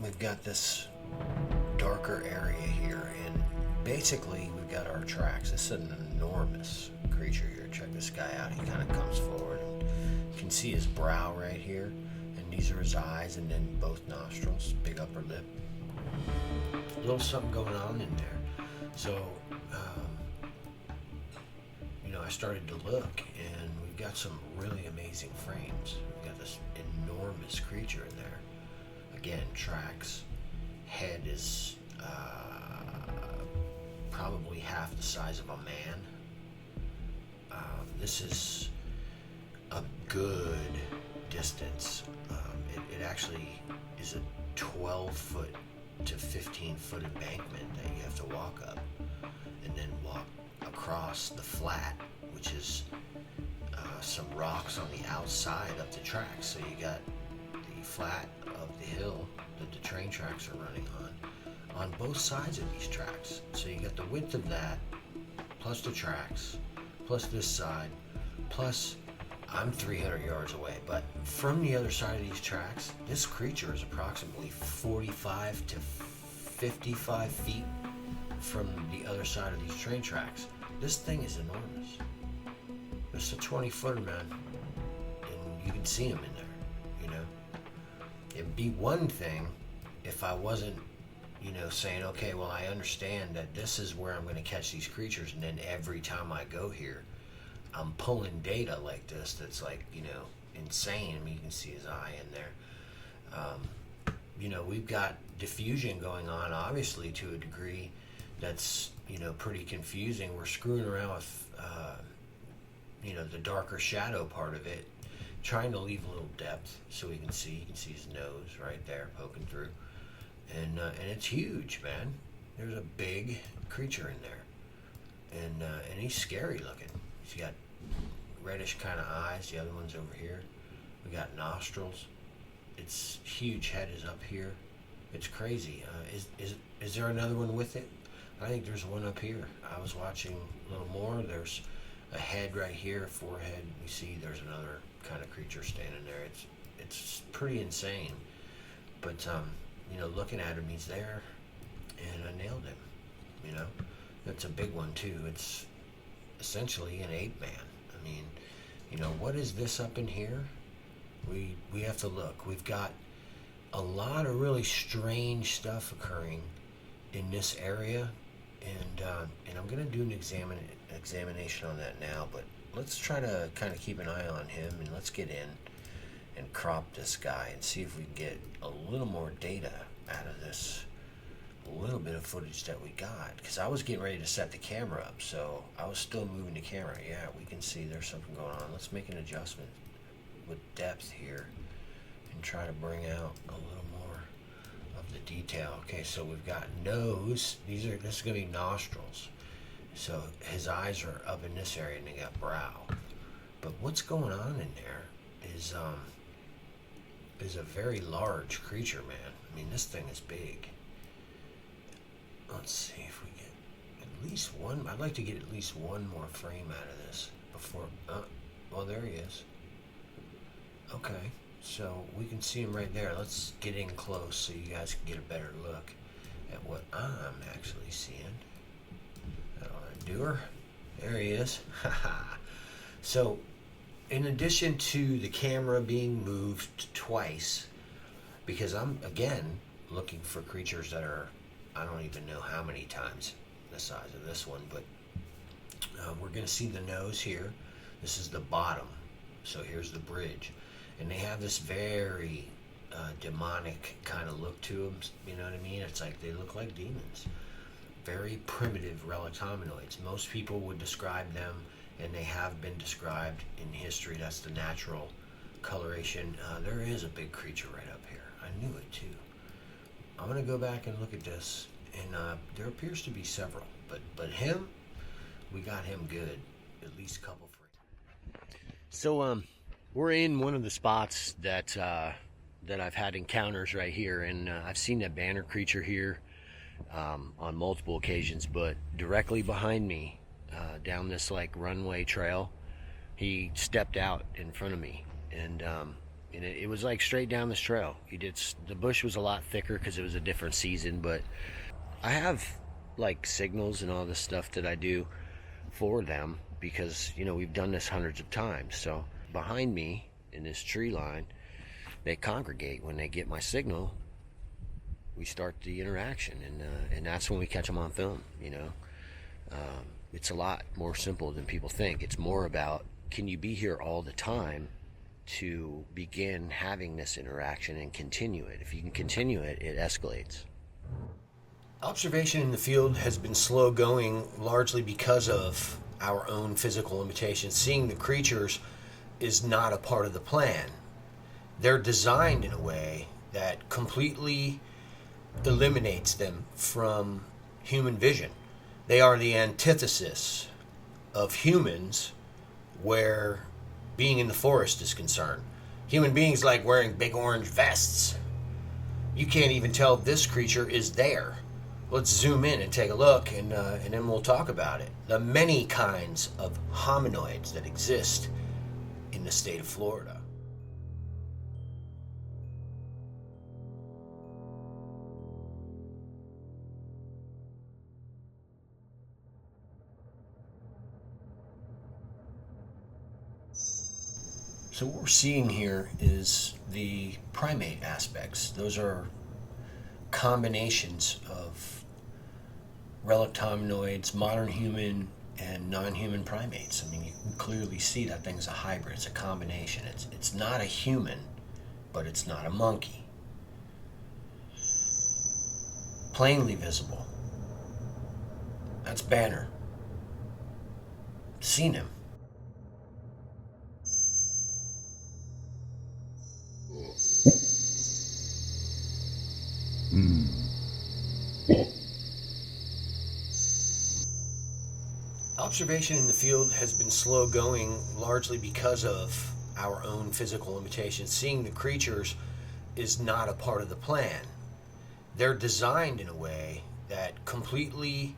we've got this darker area here, and basically we've got our tracks. This is an enormous creature here. Check this guy out. He kind of comes forward, and you can see his brow right here, and these are his eyes, and then both nostrils, big upper lip. A little something going on in there. So I started to look, and we've got some really amazing frames. We've got this enormous creature in there. Again, tracks. Head is probably half the size of a man. This is a good distance. It actually is a 12-foot to 15-foot embankment that you have to walk up, and then walk across the flat, which is some rocks on the outside of the tracks. So you got the flat of the hill that the train tracks are running on both sides of these tracks. So you got the width of that, plus the tracks, plus this side, plus I'm 300 yards away, but from the other side of these tracks, this creature is approximately 45 to 55 feet from the other side of these train tracks. This thing is enormous. It's a 20-footer, man, and you can see him in there, It'd be one thing if I wasn't, saying, okay, well, I understand that this is where I'm going to catch these creatures, and then every time I go here, I'm pulling data like this that's like, insane. I mean, you can see his eye in there. We've got diffusion going on, obviously, to a degree that's, pretty confusing. We're screwing around with, the darker shadow part of it, trying to leave a little depth so we can see. You can see his nose right there poking through. And it's huge, man. There's a big creature in there. And he's scary looking. He's got reddish kind of eyes. The other one's over here. We got nostrils. Its huge head is up here. It's crazy. Is there another one with it? I think there's one up here. I was watching a little more. There's a head right here, a forehead. You see there's another kind of creature standing there. It's pretty insane. But looking at him, he's there, and I nailed him. That's a big one too. It's essentially an ape man. I mean, what is this up in here? We have to look. We've got a lot of really strange stuff occurring in this area, and I'm going to do an examination on that now, but let's try to kind of keep an eye on him, and let's get in and crop this guy and see if we can get a little more data out of this little bit of footage that we got, because I was getting ready to set the camera up, so I was still moving the camera. Yeah, we can see there's something going on. Let's make an adjustment with depth here and try to bring out a little more of the detail. Okay, so we've got nose. This is going to be nostrils. So his eyes are up in this area, and they got brow. But what's going on in there is a very large creature, man. I mean, this thing is big. Let's see if we get at least one. I'd like to get at least one more frame out of this before. Well, there he is. Okay, so we can see him right there. Let's get in close so you guys can get a better look at what I'm actually seeing. Doer. There he is. So, in addition to the camera being moved twice, because I'm, again, looking for creatures that are, I don't even know how many times the size of this one, but we're going to see the nose here. This is the bottom. So here's the bridge. And they have this very demonic kind of look to them. You know what I mean? It's like they look like demons. Very primitive relict hominoids. Most people would describe them, and they have been described in history. That's the natural coloration. There is a big creature right up here. I knew it too. I'm going to go back and look at this, and there appears to be several. But him, we got him good. At least a couple frames. So we're in one of the spots that I've had encounters right here, and I've seen that banner creature here on multiple occasions, but directly behind me, down this like runway trail, he stepped out in front of me, and And it was like straight down this trail. The bush was a lot thicker because it was a different season, but I have like signals and all this stuff that I do for them because, we've done this hundreds of times. So behind me in this tree line, they congregate. When they get my signal, we start the interaction, and that's when we catch them on film. It's a lot more simple than people think. It's more about, can you be here all the time to begin having this interaction and continue it? If you can continue it, it escalates. Observation in the field has been slow going largely because of our own physical limitations. Seeing the creatures is not a part of the plan. They're designed in a way that completely eliminates them from human vision. They are the antithesis of humans where being in the forest is concerned. Human beings like wearing big orange vests. You can't even tell if this creature is there. Let's zoom in and take a look, and then we'll talk about it. The many kinds of hominoids that exist in the state of Florida. So what we're seeing here is the primate aspects. Those are combinations of relict hominoids, modern human and non-human primates. I mean, you can clearly see that thing's a hybrid. It's a combination. It's not a human, but it's not a monkey. Plainly visible. That's Banner. Seen him. Observation in the field has been slow going largely because of our own physical limitations. Seeing the creatures is not a part of the plan. They're designed in a way that completely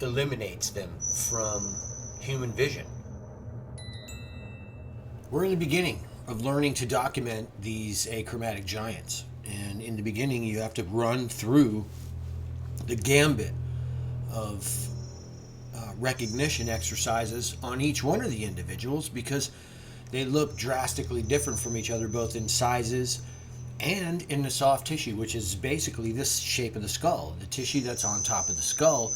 eliminates them from human vision. We're in the beginning of learning to document these achromatic giants. And in the beginning, you have to run through the gambit of recognition exercises on each one of the individuals because they look drastically different from each other, both in sizes and in the soft tissue, which is basically this shape of the skull. The tissue that's on top of the skull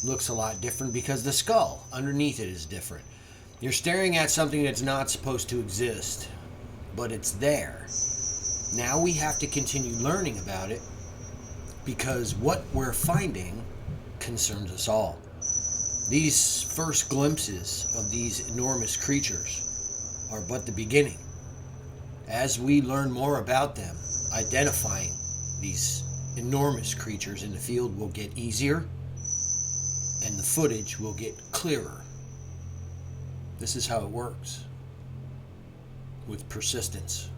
looks a lot different because the skull underneath it is different. You're staring at something that's not supposed to exist, but it's there. Now we have to continue learning about it because what we're finding concerns us all. These first glimpses of these enormous creatures are but the beginning. As we learn more about them, identifying these enormous creatures in the field will get easier and the footage will get clearer. This is how it works with persistence.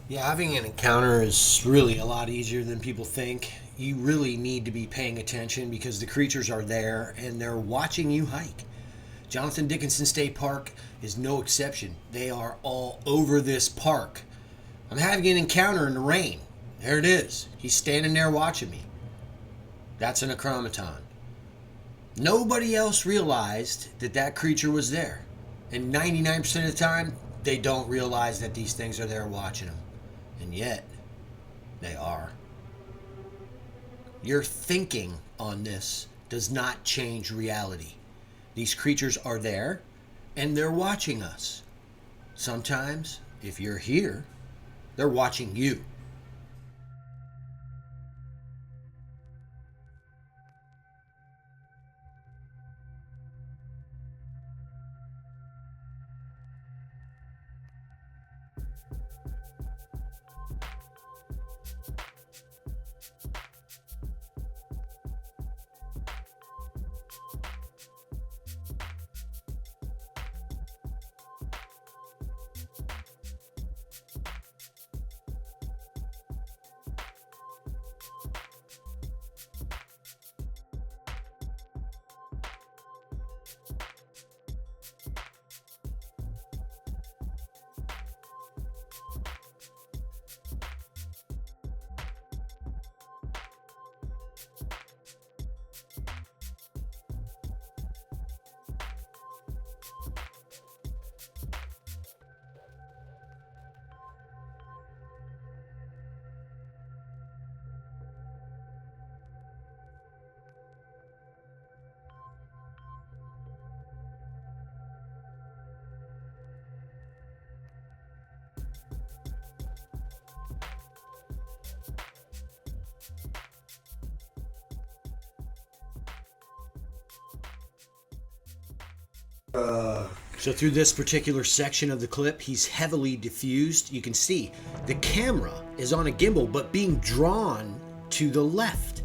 Yeah, having an encounter is really a lot easier than people think. You really need to be paying attention because the creatures are there and they're watching you hike. Johnathan Dickenson State Park is no exception. They are all over this park. I'm having an encounter in the rain. There it is. He's standing there watching me. That's an achromaton. Nobody else realized that that creature was there. And 99% of the time, they don't realize that these things are there watching them. And yet, they are. Your thinking on this does not change reality. These creatures are there, and they're watching us. Sometimes, if you're here, they're watching you. So through this particular section of the clip, he's heavily diffused. You can see the camera is on a gimbal, but being drawn to the left.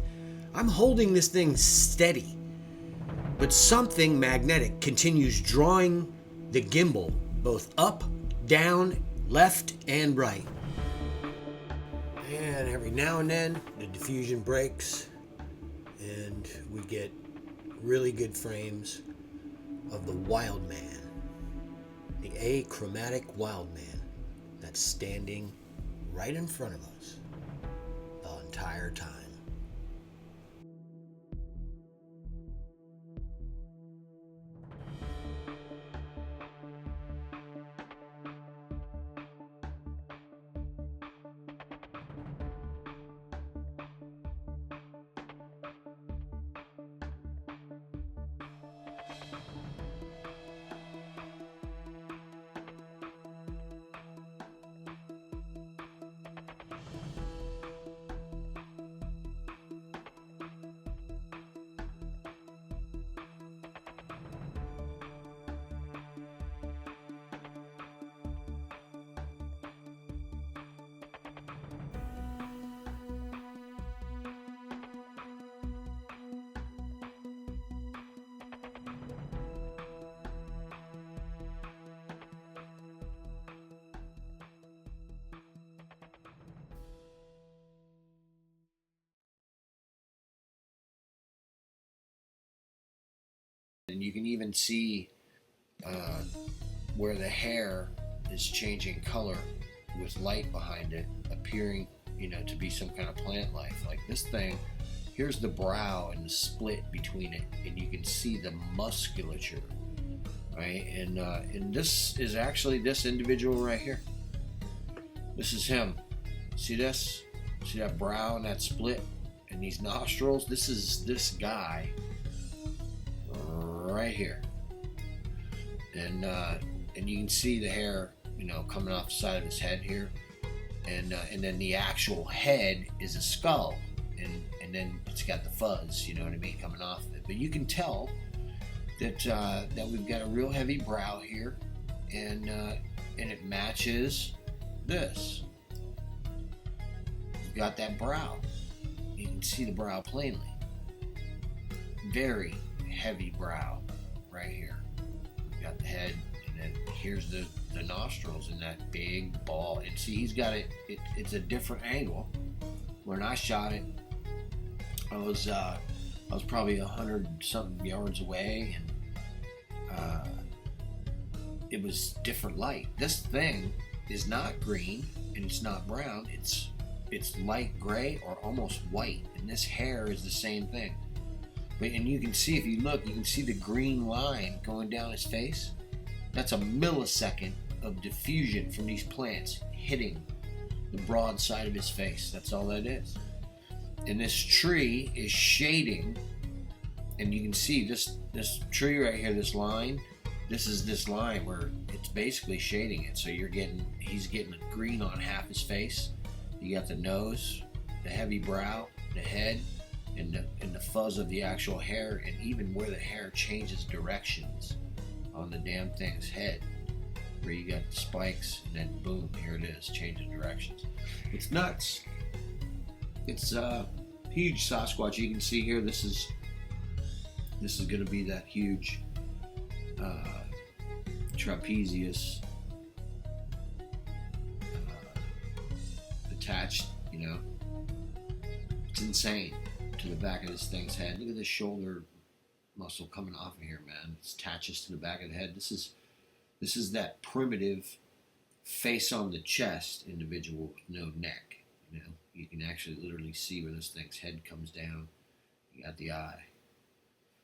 I'm holding this thing steady, but something magnetic continues drawing the gimbal both up, down, left, and right. And every now and then, the diffusion breaks, and we get really good frames of the wild man, the achromatic wild man that's standing right in front of us the entire time. And you can even see where the hair is changing color with light behind it, appearing, to be some kind of plant life. Like this thing, here's the brow and the split between it, and you can see the musculature, right? And this is actually this individual right here. This is him. See this? See that brow and that split and these nostrils? This is this guy right here, and you can see the hair, coming off the side of his head here, and then the actual head is a skull, and then it's got the fuzz, coming off of it. But you can tell that we've got a real heavy brow here, and it matches this. We've got that brow. You can see the brow plainly. Very heavy brow right here. We've got the head, and then here's the nostrils and that big ball. And see, he's got it. It's a different angle. When I shot it, I was probably 100-something yards away, and it was different light. This thing is not green and it's not brown. It's light gray or almost white, and this hair is the same thing. And you can see, if you look, you can see the green line going down his face. That's a millisecond of diffusion from these plants hitting the broad side of his face. That's all that is. And this tree is shading, and you can see this tree right here, this line. This is this line where it's basically shading it. So he's getting green on half his face. You got the nose, the heavy brow, the head, and the fuzz of the actual hair, and even where the hair changes directions on the damn thing's head, where you got the spikes, and then boom, here it is, changing directions. It's nuts. It's a huge Sasquatch. You can see here, this is going to be that huge trapezius attached. It's insane. To the back of this thing's head. Look at the shoulder muscle coming off of here, man. It attaches to the back of the head. This is that primitive face on the chest individual with no neck. You can actually literally see where this thing's head comes down. You got the eye.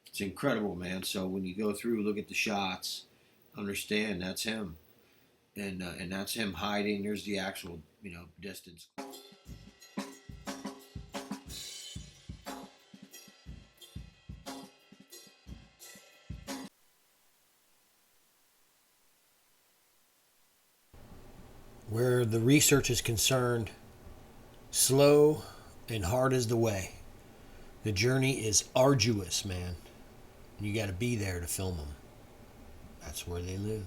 It's incredible, man. So when you go through, look at the shots, understand that's him, and that's him hiding. There's the actual distance. Where the research is concerned, slow and hard is the way. The journey is arduous, man. You got to be there to film them. That's where they live.